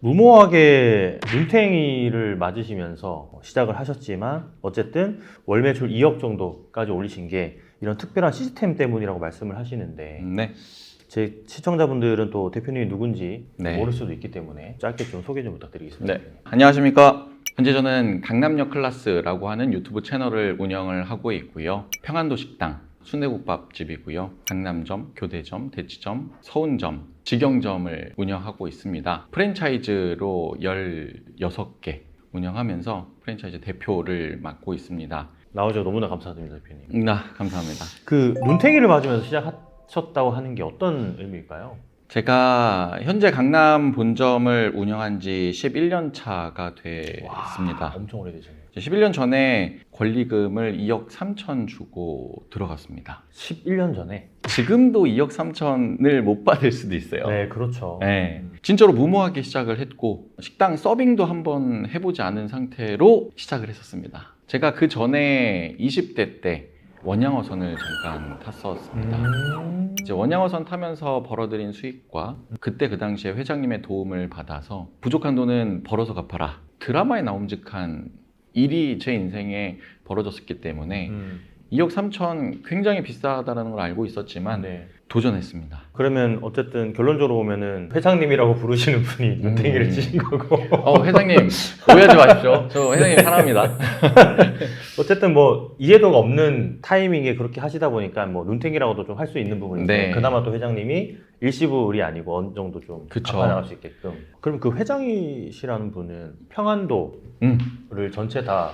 무모하게 눈탱이를 맞으시면서 시작을 하셨지만 어쨌든 월 매출 2억 정도까지 올리신 게 이런 특별한 시스템 때문이라고 말씀을 하시는데 네. 제 시청자분들은 또 대표님이 누군지 네. 모를 수도 있기 때문에 짧게 좀 소개 좀 부탁드리겠습니다. 네. 안녕하십니까. 현재 저는 강남역 클라스라고 하는 유튜브 채널을 운영을 하고 있고요. 평안도 식당, 순대국밥집이고요. 강남점, 교대점, 대치점, 서운점, 직영점을 운영하고 있습니다. 프랜차이즈로 16개 운영하면서 프랜차이즈 대표를 맡고 있습니다. 나와주셔서 너무나 감사드립니다, 대표님. 감사합니다. 그 눈탱이를 맞으면서 시작하셨다고 하는 게 어떤 의미일까요? 제가 현재 강남 본점을 운영한 지 11년 차가 됐습니다. 엄청 오래되셨네요. 11년 전에 권리금을 2억 3천 주고 들어갔습니다. 11년 전에? 지금도 2억 3천을 못 받을 수도 있어요. 네, 그렇죠. 네. 진짜로 무모하게 시작을 했고 식당 서빙도 한번 해보지 않은 상태로 시작을 했었습니다. 제가 그 전에 20대 때 원양어선을 잠깐 탔었습니다. 이제 원양어선 타면서 벌어들인 수익과 그때 그 당시에 회장님의 도움을 받아서 부족한 돈은 벌어서 갚아라. 드라마에 나옴직한 일이 제 인생에 벌어졌었기 때문에 2억 3천 굉장히 비싸다는 걸 알고 있었지만 네. 도전했습니다. 그러면 어쨌든 결론적으로 보면은 회장님이라고 부르시는 분이 눈탱이를 치신 거고 회장님 오해하지 마십시오. 저 회장님 사랑합니다. 어쨌든 뭐 이해도가 없는 타이밍에 그렇게 하시다 보니까 뭐 눈탱이라고도 좀 할 수 있는 부분인데 네. 그나마 또 회장님이 일시불이 아니고 어느 정도 좀 그쵸. 갚아나갈 수 있게끔. 그럼 그 회장이시라는 분은 평안도를 전체 다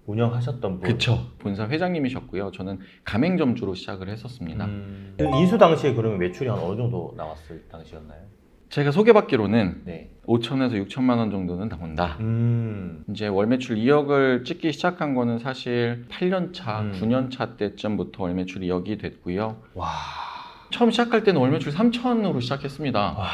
운영하셨던 분. 그쵸. 본사 회장님이셨고요. 저는 가맹점주로 시작을 했었습니다. 그 인수 당시에 그러면 매출이 한 어느 정도 나왔을 당시였나요? 제가 소개받기로는 네. 5천에서 6천만 원 정도는 나온다. 이제 월 매출 2억을 찍기 시작한 거는 사실 8년 차, 9년 차 때쯤부터 월 매출 2억이 됐고요. 와, 처음 시작할 때는 월 매출 3천으로 시작했습니다. 와,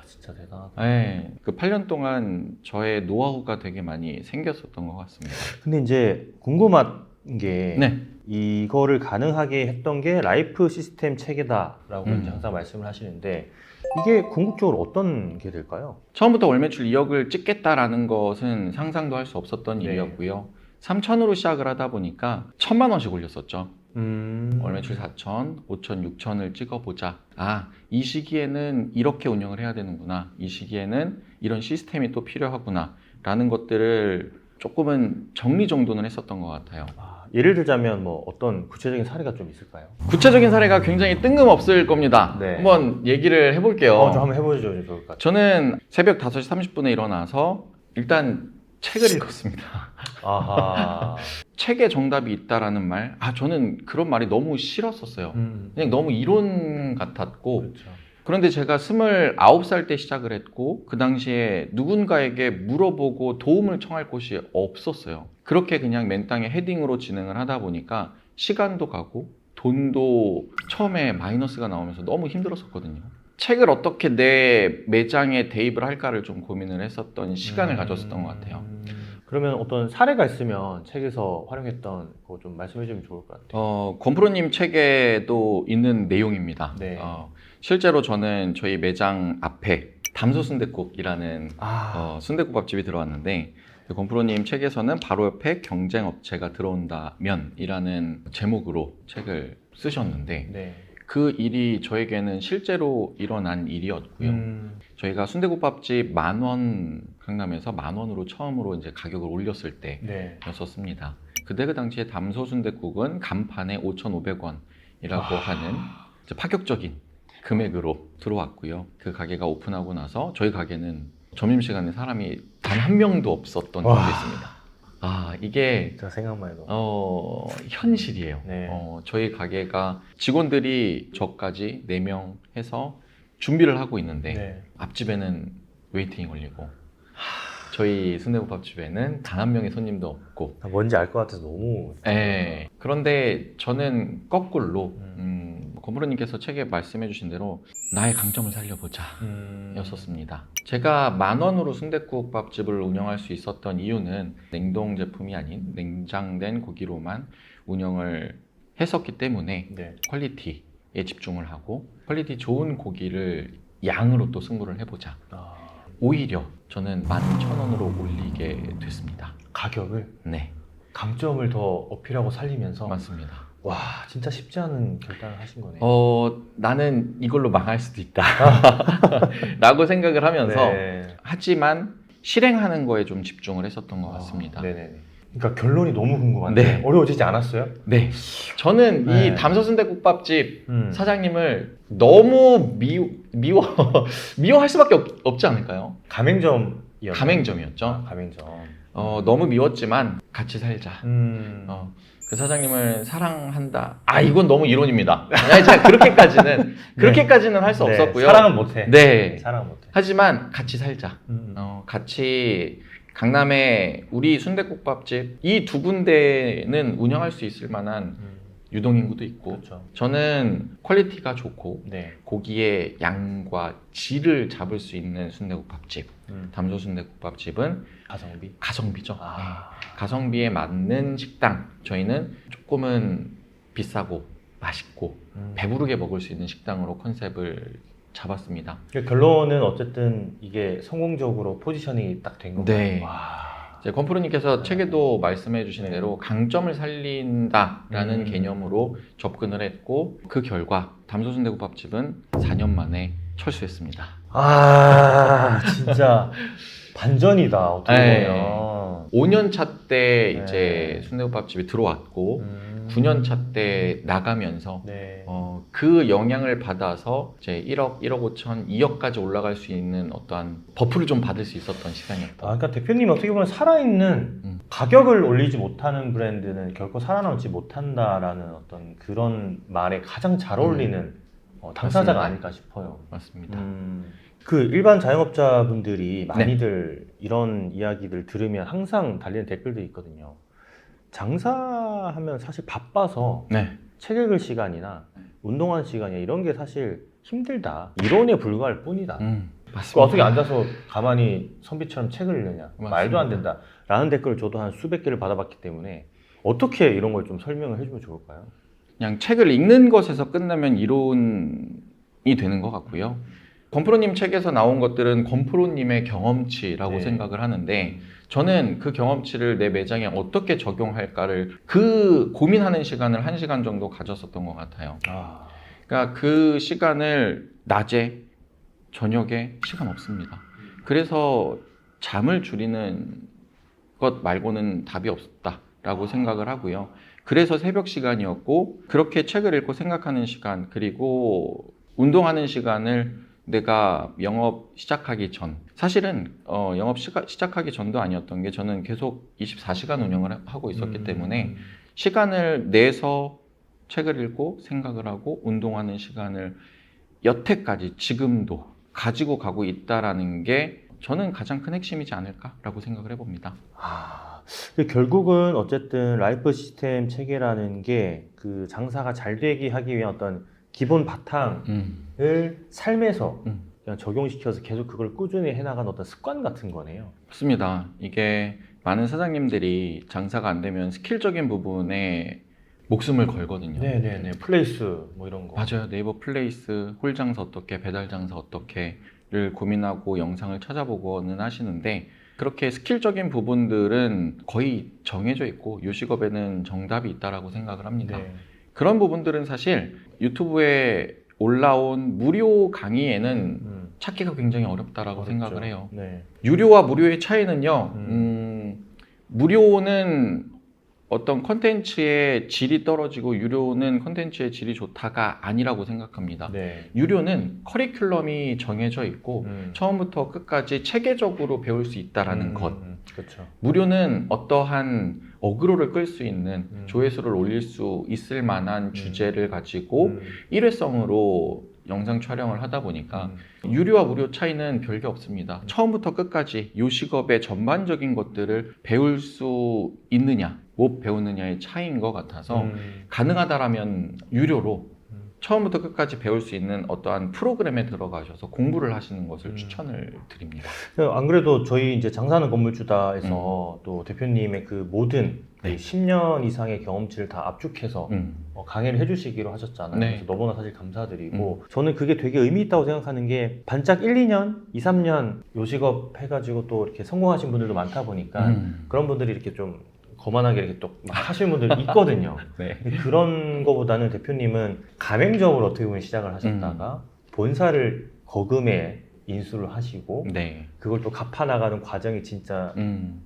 진짜 대단하다. 네, 그 8년 동안 저의 노하우가 되게 많이 생겼었던 것 같습니다. 근데 이제 궁금한 게 네. 이거를 가능하게 했던 게 라이프 시스템 체계다라고 이제 음. 항상 말씀을 하시는데 이게 궁극적으로 어떤 게 될까요? 처음부터 월 매출 2억을 찍겠다라는 것은 상상도 할 수 없었던 네. 일이었고요. 3천으로 시작을 하다 보니까 1,000만 원씩 올렸었죠. 월 매출 4천, 5천, 6천을 찍어보자. 아, 이 시기에는 이렇게 운영을 해야 되는구나. 이 시기에는 이런 시스템이 또 필요하구나. 라는 것들을 조금은 정리정돈을 했었던 것 같아요. 예를 들자면 뭐 어떤 구체적인 사례가 좀 있을까요? 구체적인 사례가 굉장히 뜬금없을 겁니다. 네. 한번 얘기를 해볼게요. 좀 한번 해보죠. 좀 좋을 것 같아요. 저는 새벽 5시 30분에 일어나서 일단 책을 읽었습니다. 아하. 책에 정답이 있다라는 말, 저는 그런 말이 너무 싫었었어요. 그냥 너무 이론 같았고, 그렇죠. 그런데 제가 29살 때 시작을 했고 그 당시에 누군가에게 물어보고 도움을 청할 곳이 없었어요. 그렇게 그냥 맨땅에 헤딩으로 진행을 하다 보니까 시간도 가고 돈도 처음에 마이너스가 나오면서 너무 힘들었었거든요. 책을 어떻게 내 매장에 대입을 할까를 좀 고민을 했었던 시간을 가졌었던 것 같아요. 그러면 어떤 사례가 있으면 책에서 활용했던 거 좀 말씀해 주면 좋을 것 같아요. 권프로님 책에도 있는 내용입니다. 네. 실제로 저는 저희 매장 앞에 담소순댓국이라는 순댓국밥집이 들어왔는데 권프로님 책에서는 바로 옆에 경쟁업체가 들어온다면 이라는 제목으로 책을 쓰셨는데 네. 그 일이 저에게는 실제로 일어난 일이었고요. 저희가 순댓국밥집 10,000원 강남에서 10,000원으로 처음으로 이제 가격을 올렸을 때였었습니다. 그때 그 당시에 담소순댓국은 간판에 5,500원이라고 하는 이제 파격적인 금액으로 들어왔고요. 그 가게가 오픈하고 나서 저희 가게는 점심시간에 사람이 단 한 명도 없었던 적이 있습니다. 이게 제가 생각만 해도 현실이에요. 네. 저희 가게가 직원들이 저까지 4명 해서 준비를 하고 있는데 앞집에는 웨이팅이 걸리고 저희 순대국밥집에는 단 한 명의 손님도 없고 뭔지 알 것 같아서 너무 그런데 저는 거꾸로 권프로님께서 책에 말씀해 주신 대로 나의 강점을 살려보자 였었습니다. 제가 10,000원으로 순댓국밥집을 운영할 수 있었던 이유는 냉동 제품이 아닌 냉장된 고기로만 운영을 했었기 때문에 퀄리티에 집중을 하고 퀄리티 좋은 고기를 양으로 또 승부를 해보자. 오히려 저는 11,000원으로 올리게 됐습니다. 가격을 네, 강점을 더 어필하고 살리면서 맞습니다. 와 진짜 쉽지 않은 결단을 하신 거네요. 나는 이걸로 망할 수도 있다 라고 생각을 하면서 네. 하지만 실행하는 거에 좀 집중을 했었던 것 같습니다. 네네. 그러니까 결론이 너무 궁금한데 네. 어려워지지 않았어요? 네, 저는 네. 이 담소순대국밥집 음. 사장님을 너무 미워할 수밖에 없지 않을까요? 가맹점이었나요? 가맹점이었죠. 가맹점. 너무 미웠지만 같이 살자. 그 사장님을 사랑한다. 이건 너무 이론입니다. 아니, 제가 그렇게까지는 할 수 네, 없었고요. 사랑은 못해. 네. 사랑은 못해. 하지만 같이 살자. 같이 강남에 우리 순댓국밥집 이 두 군데는 운영할 수 있을 만한 유동인구도 있고, 그렇죠. 저는 퀄리티가 좋고 네. 고기의 양과 질을 잡을 수 있는 순댓국밥집, 담소 순댓국밥집은 가성비. 가성비죠. 아. 네. 가성비에 맞는 식당. 저희는 조금은 비싸고 맛있고 배부르게 먹을 수 있는 식당으로 컨셉을 잡았습니다. 그러니까 결론은 어쨌든 이게 성공적으로 포지셔닝이 딱 된 건가요? 네. 와. 이제 건프로님께서 책에도 말씀해 주신 대로 강점을 살린다라는 개념으로 접근을 했고, 그 결과 담소순대국밥집은 4년 만에 철수했습니다. 진짜 반전이다 어떻게 네. 보면. 5년 차 때 네. 이제 순대국밥집이 들어왔고 9년 차 때 나가면서 네. 그 영향을 받아서 이제 1억, 1억 5천, 2억까지 올라갈 수 있는 어떠한 버프를 좀 받을 수 있었던 시간이었다. 그러니까 대표님 어떻게 보면 살아있는 가격을 올리지 못하는 브랜드는 결코 살아남지 못한다라는 어떤 그런 말에 가장 잘 어울리는 당사자가 맞습니다. 아닐까 싶어요. 맞습니다. 그 일반 자영업자분들이 많이들 이런 이야기들 들으면 항상 달리는 댓글들이 있거든요. 장사하면 사실 바빠서 네. 책 읽을 시간이나 운동하는 시간이나 이런 게 사실 힘들다. 이론에 불과할 뿐이다. 맞습니다. 어떻게 앉아서 가만히 선비처럼 책을 읽느냐. 맞습니다. 말도 안 된다. 라는 댓글을 저도 한 수백 개를 받아봤기 때문에 어떻게 이런 걸 좀 설명을 해주면 좋을까요? 그냥 책을 읽는 것에서 끝나면 이론이 되는 것 같고요. 건프로님 책에서 나온 것들은 건프로님의 경험치라고 네. 생각을 하는데, 저는 그 경험치를 내 매장에 어떻게 적용할까를 그 고민하는 시간을 1시간 정도 가졌었던 것 같아요. 그러니까 그 시간을 낮에, 저녁에 시간 없습니다. 그래서 잠을 줄이는 것 말고는 답이 없었다라고 생각을 하고요. 그래서 새벽 시간이었고, 그렇게 책을 읽고 생각하는 시간, 그리고 운동하는 시간을 내가 영업 시작하기 전, 사실은 영업 시작하기 전도 아니었던 게, 저는 계속 24시간 운영을 하고 있었기 때문에 시간을 내서 책을 읽고 생각을 하고 운동하는 시간을 여태까지 지금도 가지고 가고 있다라는 게 저는 가장 큰 핵심이지 않을까라고 생각을 해봅니다. 결국은 어쨌든 라이프 시스템 체계라는 게 그 장사가 잘 되게 하기 위한 어떤 기본 바탕을 삶에서 그냥 적용시켜서 계속 그걸 꾸준히 해나가는 어떤 습관 같은 거네요. 맞습니다. 이게 많은 사장님들이 장사가 안 되면 스킬적인 부분에 목숨을 걸거든요. 네네네. 플레이스 뭐 이런 거. 맞아요. 네이버 플레이스, 홀 장사 어떻게, 배달 장사 어떻게를 고민하고 영상을 찾아보고는 하시는데, 그렇게 스킬적인 부분들은 거의 정해져 있고 요식업에는 정답이 있다라고 생각을 합니다. 네. 그런 부분들은 사실 유튜브에 올라온 무료 강의에는 찾기가 굉장히 어렵다라고 생각을 해요. 네. 유료와 무료의 차이는요, 무료는 어떤 컨텐츠의 질이 떨어지고 유료는 컨텐츠의 질이 좋다가 아니라고 생각합니다. 네. 유료는 커리큘럼이 정해져 있고 처음부터 끝까지 체계적으로 배울 수 있다라는 것. 그렇죠. 무료는 어떠한 어그로를 끌 수 있는, 조회수를 올릴 수 있을 만한 주제를 가지고 일회성으로 영상 촬영을 하다 보니까 유료와 무료 차이는 별게 없습니다. 처음부터 끝까지 요식업의 전반적인 것들을 배울 수 있느냐, 못 배우느냐의 차이인 것 같아서 가능하다라면 유료로 처음부터 끝까지 배울 수 있는 어떠한 프로그램에 들어가셔서 공부를 하시는 것을 추천을 드립니다. 안 그래도 저희 이제 장사하는 건물주다에서 또 대표님의 그 모든 네. 10년 이상의 경험치를 다 압축해서 강의를 해주시기로 하셨잖아요. 네. 그래서 너무나 사실 감사드리고 저는 그게 되게 의미 있다고 생각하는 게 반짝 1, 2년, 2, 3년 요식업 해가지고 또 이렇게 성공하신 분들도 많다 보니까 그런 분들이 이렇게 좀 거만하게 이렇게 또 막 하시는 분들이 있거든요. 네. 근데 그런 거보다는 대표님은 가맹점으로 어떻게 보면 시작을 하셨다가 본사를 거금에 인수를 하시고 네. 그걸 또 갚아나가는 과정이 진짜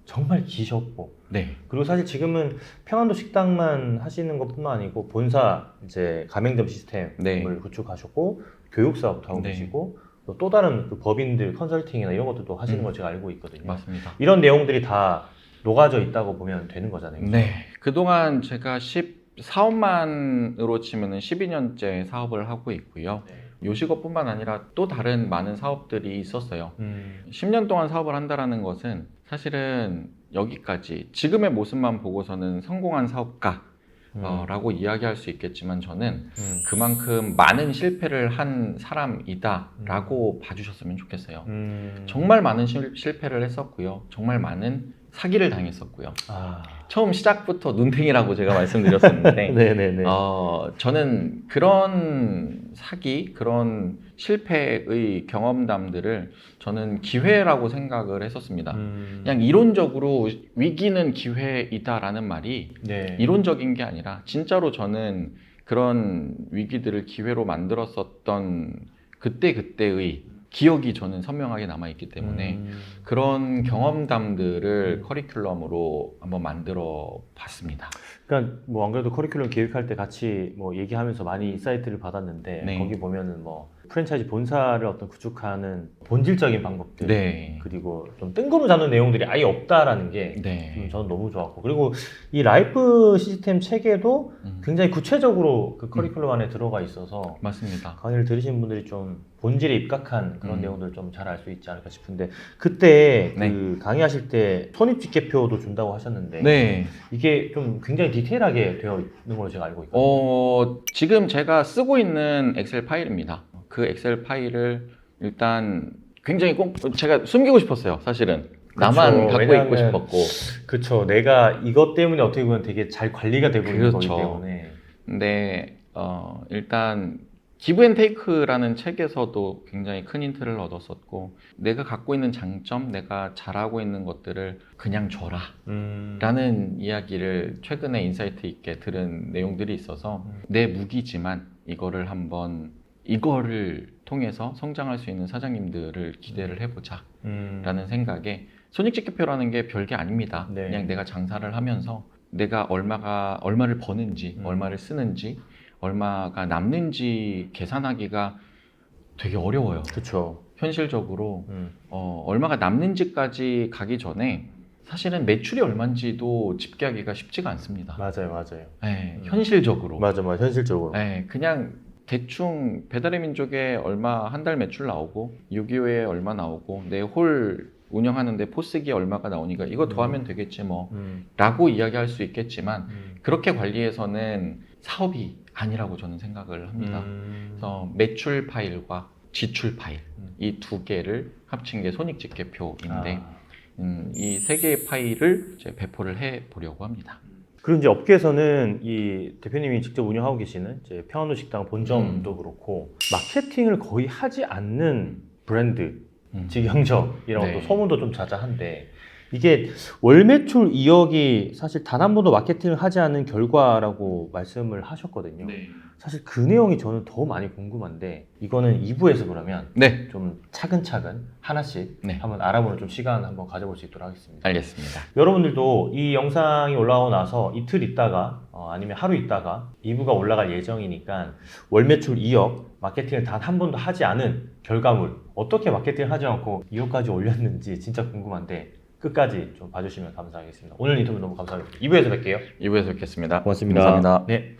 정말 기셨고 네. 그리고 사실 지금은 평안도 식당만 하시는 것뿐만 아니고 본사 이제 가맹점 시스템을 네. 구축하셨고 교육 사업도 하고 네. 계시고 또 다른 그 법인들 컨설팅이나 이런 것들도 하시는 걸 제가 알고 있거든요. 맞습니다. 이런 내용들이 다 녹아져 있다고 보면 되는 거잖아요. 그죠? 네. 그동안 제가 사업만으로 치면은 12년째 사업을 하고 있고요. 네. 요식업뿐만 아니라 또 다른 많은 사업들이 있었어요. 10년 동안 사업을 한다라는 것은 사실은 여기까지 지금의 모습만 보고서는 성공한 사업가라고 이야기할 수 있겠지만 저는 그만큼 많은 실패를 한 사람이다라고 봐주셨으면 좋겠어요. 정말 많은 실패를 했었고요. 정말 많은 사기를 당했었고요. 처음 시작부터 눈탱이라고 제가 말씀드렸었는데 네네네. 저는 그런 사기, 그런 실패의 경험담들을 저는 기회라고 생각을 했었습니다. 그냥 이론적으로 위기는 기회이다라는 말이 네. 이론적인 게 아니라 진짜로 저는 그런 위기들을 기회로 만들었었던 그때의 기억이 저는 선명하게 남아있기 때문에 그런 경험담들을 커리큘럼으로 한번 만들어 봤습니다. 그러니까 뭐 안 그래도 커리큘럼 기획할 때 같이 뭐 얘기하면서 많이 인사이트를 받았는데 네. 거기 보면은 뭐 프랜차이즈 본사를 어떤 구축하는 본질적인 방법들 네. 그리고 좀 뜬구름 잡는 내용들이 아예 없다라는 게 네. 저는 너무 좋았고 그리고 이 라이프 시스템 체계도 굉장히 구체적으로 그 커리큘럼 안에 들어가 있어서 맞습니다. 강의를 들으시는 분들이 좀 본질에 입각한 그런 내용들을 좀 잘 알 수 있지 않을까 싶은데 그때 네. 그 강의하실 때 손익집계표도 준다고 하셨는데 네. 이게 좀 굉장히 디테일하게 되어 있는 걸로 제가 알고 있거든요. 지금 제가 쓰고 있는 엑셀 파일입니다. 그 엑셀 파일을 일단 굉장히 꼭 제가 숨기고 싶었어요. 사실은 나만 갖고 있고 싶었고. 그렇죠. 내가 이것 때문에 어떻게 보면 되게 잘 관리가 되고 있는 거기 그렇죠. 때문에. 근데 일단 기브앤테이크라는 책에서도 굉장히 큰 힌트를 얻었었고 내가 갖고 있는 장점, 내가 잘하고 있는 것들을 그냥 줘라 라는 이야기를 최근에 인사이트 있게 들은 내용들이 있어서 내 무기지만 이거를 통해서 성장할 수 있는 사장님들을 기대를 해보자 라는 생각에 손익집계표라는 게 별게 아닙니다. 네. 그냥 내가 장사를 하면서 내가 얼마를 버는지 얼마를 쓰는지 얼마가 남는지 계산하기가 되게 어려워요. 그렇죠. 현실적으로 얼마가 남는지까지 가기 전에 사실은 매출이 얼마인지도 집계하기가 쉽지가 않습니다. 맞아요. 네, 현실적으로. 맞아. 현실적으로. 네, 그냥 대충 배달의 민족에 얼마 한 달 매출 나오고 6.25에 얼마 나오고 내 홀 운영하는데 포스기 얼마가 나오니까 이거 더하면 되겠지 뭐 라고 이야기할 수 있겠지만 그렇게 관리해서는 사업이 아니라고 저는 생각을 합니다. 그래서 매출 파일과 지출 파일 이 두 개를 합친 게 손익집계표인데 이 세 개의 파일을 이제 배포를 해 보려고 합니다. 그리고 이제 업계에서는 이 대표님이 직접 운영하고 계시는 이제 평안도 식당 본점도 그렇고 마케팅을 거의 하지 않는 브랜드, 직영점이라고 네. 또 소문도 좀 자자한데 이게 월 매출 2억이 사실 단 한 번도 마케팅을 하지 않은 결과라고 말씀을 하셨거든요. 네. 사실 그 내용이 저는 더 많이 궁금한데 이거는 2부에서 그러면 네, 좀 차근차근 하나씩 네. 한번 알아보는 좀 시간 한번 가져볼 수 있도록 하겠습니다. 알겠습니다. 여러분들도 이 영상이 올라오고 나서 이틀 있다가 아니면 하루 있다가 2부가 올라갈 예정이니까 월 매출 2억 마케팅을 단 한 번도 하지 않은 결과물 어떻게 마케팅을 하지 않고 2억까지 올렸는지 진짜 궁금한데 끝까지 좀 봐주시면 감사하겠습니다. 오늘 인터뷰 너무 감사합니다. 2부에서 뵐게요. 2부에서 뵙겠습니다. 고맙습니다. 감사합니다. 네.